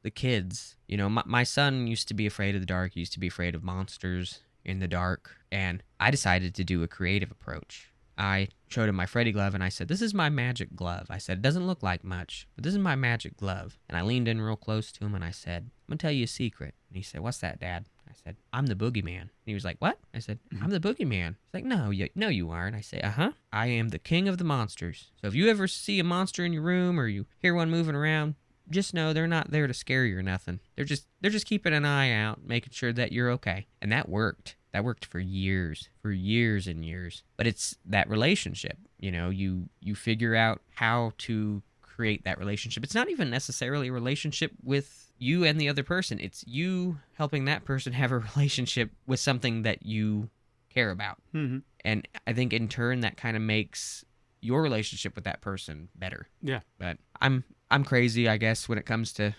the kids. You know, my son used to be afraid of the dark. Used to be afraid of monsters in the dark, and I decided to do a creative approach. I showed him my Freddy glove, and I said, "This is my magic glove." I said, "It doesn't look like much, but this is my magic glove." And I leaned in real close to him, and I said, "I'm gonna tell you a secret." And he said, "What's that, Dad?" I said, "I'm the boogeyman." And he was like, "What?" I said, "I'm the boogeyman." He's like, No, you aren't." I say, "Uh-huh. I am the king of the monsters. So if you ever see a monster in your room or you hear one moving around, just know they're not there to scare you or nothing. They're just keeping an eye out, making sure that you're okay." And that worked. That worked for years and years. But it's that relationship. You know, you figure out how to create that relationship. It's not even necessarily a relationship with you and the other person. It's you helping that person have a relationship with something that you care about. Mm-hmm. And I think in turn that kind of makes your relationship with that person better. Yeah. But I'm crazy, I guess, when it comes to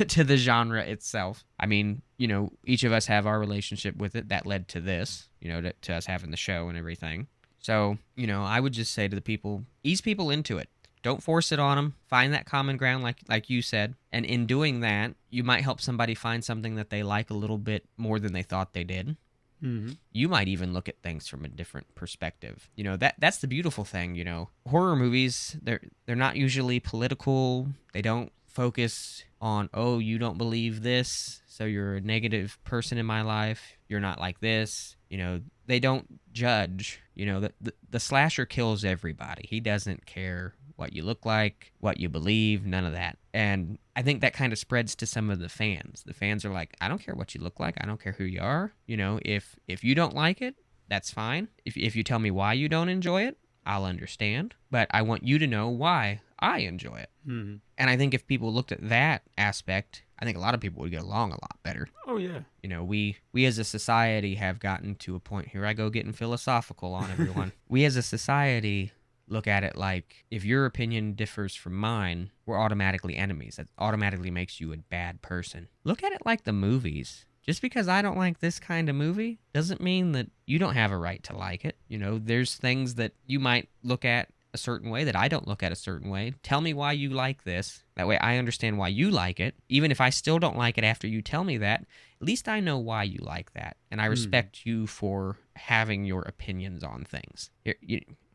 to the genre itself. I mean, you know, each of us have our relationship with it that led to this, you know, to us having the show and everything. So, you know, I would just say to the people, ease people into it. Don't force it on them. Find that common ground like you said. And in doing that, you might help somebody find something that they like a little bit more than they thought they did. Mm-hmm. You might even look at things from a different perspective. You know, that's the beautiful thing, you know. Horror movies, they're not usually political. They don't focus on, oh, you don't believe this, so you're a negative person in my life. You're not like this. You know, they don't judge. You know, the slasher kills everybody. He doesn't care what you look like, what you believe, none of that. And I think that kind of spreads to some of the fans. The fans are like, I don't care what you look like. I don't care who you are. You know, if you don't like it, that's fine. If you tell me why you don't enjoy it, I'll understand. But I want you to know why I enjoy it. Mm-hmm. And I think if people looked at that aspect, I think a lot of people would get along a lot better. Oh, yeah. You know, we as a society have gotten to a point, here I go getting philosophical on everyone. We as a society look at it like, if your opinion differs from mine, we're automatically enemies. That automatically makes you a bad person. Look at it like the movies. Just because I don't like this kind of movie doesn't mean that you don't have a right to like it. You know, there's things that you might look at a certain way that I don't look at a certain way. Tell me why you like this. That way I understand why you like it. Even if I still don't like it after you tell me that, at least I know why you like that. And I respect you for having your opinions on things.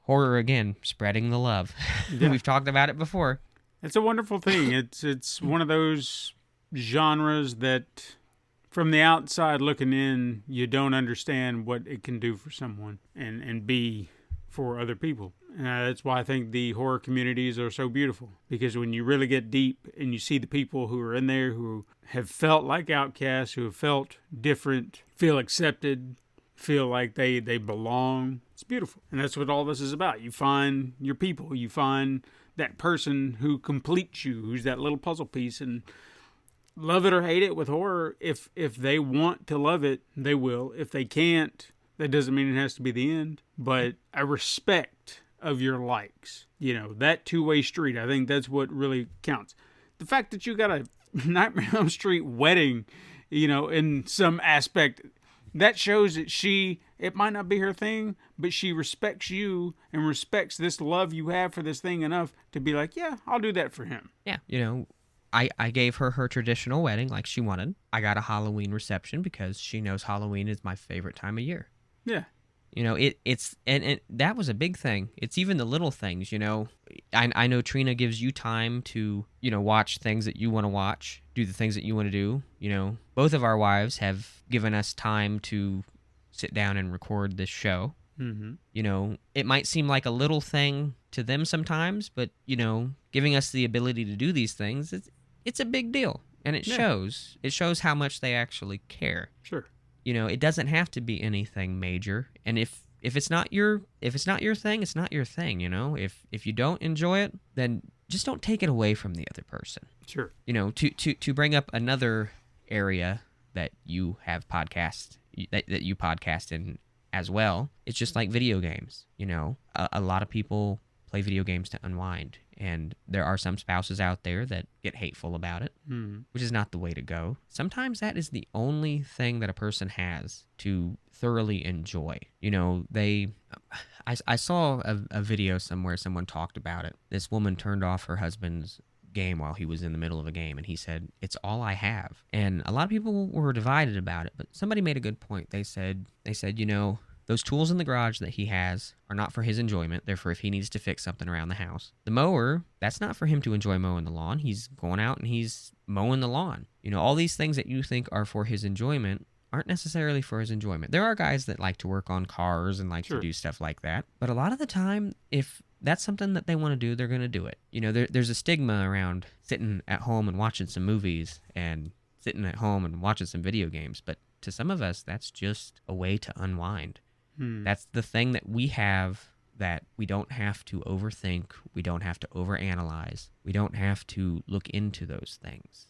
Horror, again, spreading the love. Yeah. We've talked about it before. It's a wonderful thing. It's one of those genres that, from the outside looking in, you don't understand what it can do for someone and be for other people. That's why I think the horror communities are so beautiful. Because when you really get deep and you see the people who are in there who have felt like outcasts, who have felt different, feel accepted, feel like they belong, it's beautiful. And that's what all this is about. You find your people. You find that person who completes you, who's that little puzzle piece. And love it or hate it with horror, if they want to love it, they will. If they can't, that doesn't mean it has to be the end. But a respect of your likes. You know, that two-way street, I think that's what really counts. The fact that you got a Nightmare on Elm Street wedding, you know, in some aspect, that shows that it might not be her thing, but she respects you and respects this love you have for this thing enough to be like, yeah, I'll do that for him. Yeah, you know, I gave her traditional wedding like she wanted. I got a Halloween reception because she knows Halloween is my favorite time of year. Yeah. You know, it's that was a big thing. It's even the little things, you know. I know Trina gives you time to, you know, watch things that you want to watch, do the things that you want to do. You know, both of our wives have given us time to sit down and record this show. Mm-hmm. You know, it might seem like a little thing to them sometimes, but, you know, giving us the ability to do these things, it's a big deal. And it shows. It shows how much they actually care. Sure. You know, it doesn't have to be anything major. And if it's not your thing, it's not your thing, you know? If you don't enjoy it, then just don't take it away from the other person. Sure. You know, to bring up another area that you have that you podcast in as well. It's just like video games. A lot of people play video games to unwind, and there are some spouses out there that get hateful about it, which is not the way to go. Sometimes that is the only thing that a person has to thoroughly enjoy. I saw a video somewhere, someone talked about it. This woman turned off her husband's game while he was in the middle of a game, and he said, "It's all I have." And a lot of people were divided about it, but somebody made a good point. They said, those tools in the garage that he has are not for his enjoyment. They're for if he needs to fix something around the house. The mower, that's not for him to enjoy mowing the lawn. He's going out and he's mowing the lawn. All these things that you think are for his enjoyment aren't necessarily for his enjoyment. There are guys that like to work on cars and like to do stuff like that. But a lot of the time, if that's something that they want to do, they're going to do it. There's a stigma around sitting at home and watching some movies and sitting at home and watching some video games. But to some of us, that's just a way to unwind. That's the thing that we have that we don't have to overthink. We don't have to overanalyze. We don't have to look into those things,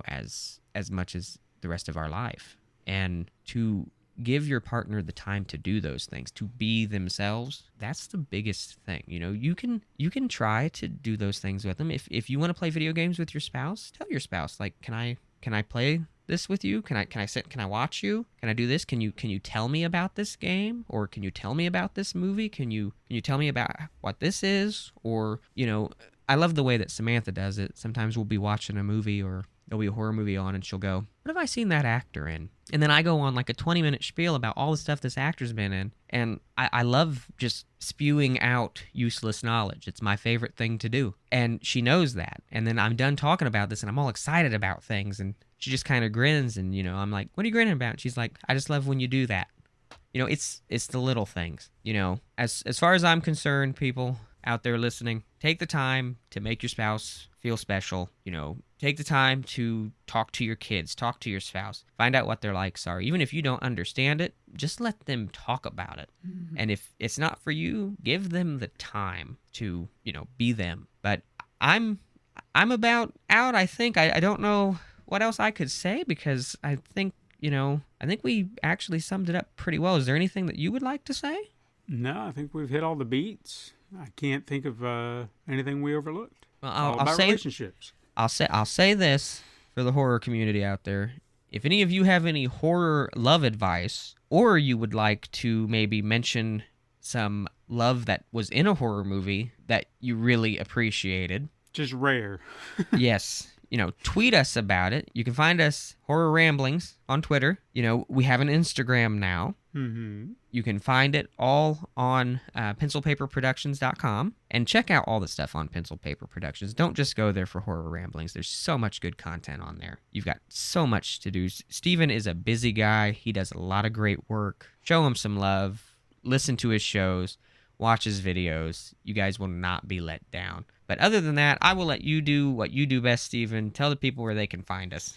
as much as the rest of our life. And to give your partner the time to do those things, to be themselves, that's the biggest thing. You can try to do those things with them. If you want to play video games with your spouse, tell your spouse, like, can I play this with you? Can I sit? Can I watch you? Can I do this? Can you tell me about this game? Or can you tell me about this movie? Can you tell me about what this is? Or, I love the way that Samantha does it. Sometimes we'll be watching a movie or there'll be a horror movie on and she'll go, "What have I seen that actor in?" And then I go on like a 20-minute spiel about all the stuff this actor's been in. And I love just spewing out useless knowledge. It's my favorite thing to do. And she knows that. And then I'm done talking about this and I'm all excited about things. And she just kind of grins and, I'm like, "What are you grinning about?" And she's like, "I just love when you do that." It's the little things, As far as I'm concerned, people out there listening, take the time to make your spouse feel special. Take the time to talk to your kids, talk to your spouse, find out what their likes are. Even if you don't understand it, just let them talk about it. And if it's not for you, give them the time to, be them. But I'm about out, I think. I don't know what else I could say because I think we actually summed it up pretty well. Is there anything that you would like to say? No, I think we've hit all the beats. I can't think of anything we overlooked. Well, I'll say relationships. I'll say this for the horror community out there. If any of you have any horror love advice, or you would like to maybe mention some love that was in a horror movie that you really appreciated, just rare. yes. Tweet us about it. You can find us Horror Ramblings on Twitter. We have an Instagram now. Mm-hmm. You can find it all on pencilpaperproductions.com and check out all the stuff on Pencil Paper Productions. Don't just go there for Horror Ramblings. There's so much good content on there. You've got so much to do. Steven is a busy guy. He does a lot of great work. Show him some love. Listen to his shows. Watch his videos. You guys will not be let down. But other than that, I will let you do what you do best, Steven. Tell the people where they can find us.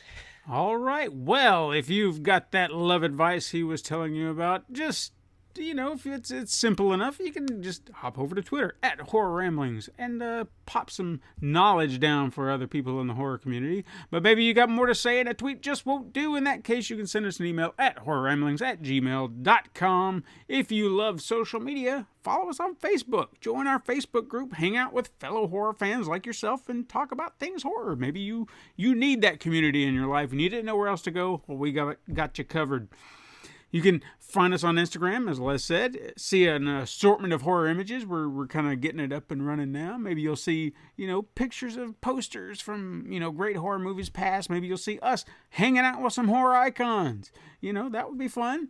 All right. Well, if you've got that love advice he was telling you about, just, if it's simple enough, you can just hop over to Twitter at Horror Ramblings and pop some knowledge down for other people in the horror community. But maybe you got more to say and a tweet just won't do. In that case, you can send us an email at horrorramblings@gmail.com. If you love social media, follow us on Facebook. Join our Facebook group. Hang out with fellow horror fans like yourself and talk about things horror. Maybe you need that community in your life and you didn't know where else to go. Well, we got you covered. You can find us on Instagram, as Les said. See an assortment of horror images. We're kind of getting it up and running now. Maybe you'll see, pictures of posters from, great horror movies past. Maybe you'll see us hanging out with some horror icons. That would be fun.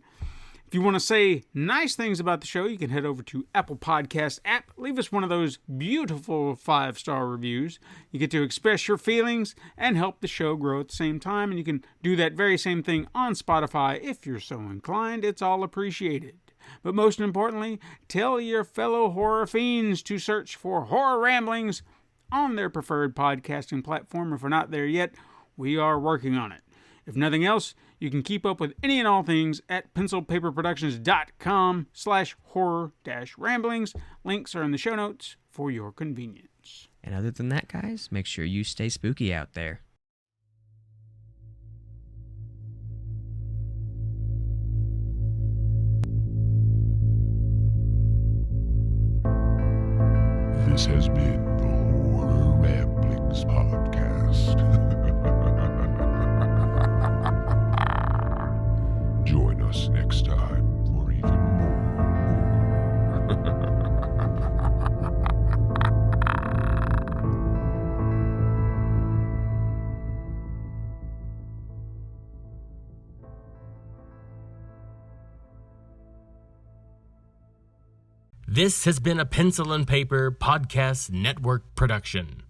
If you want to say nice things about the show, you can head over to Apple Podcast app. Leave us one of those beautiful 5-star reviews. You get to express your feelings and help the show grow at the same time. And you can do that very same thing on Spotify if you're so inclined. It's all appreciated. But most importantly, tell your fellow horror fiends to search for Horror Ramblings on their preferred podcasting platform. If we're not there yet, we are working on it. If nothing else, you can keep up with any and all things at pencilpaperproductions.com/horror-ramblings. Links are in the show notes for your convenience. And other than that, guys, make sure you stay spooky out there. podcast. Join us next time for even more. This has been a Pencil and Paper Podcast Network production.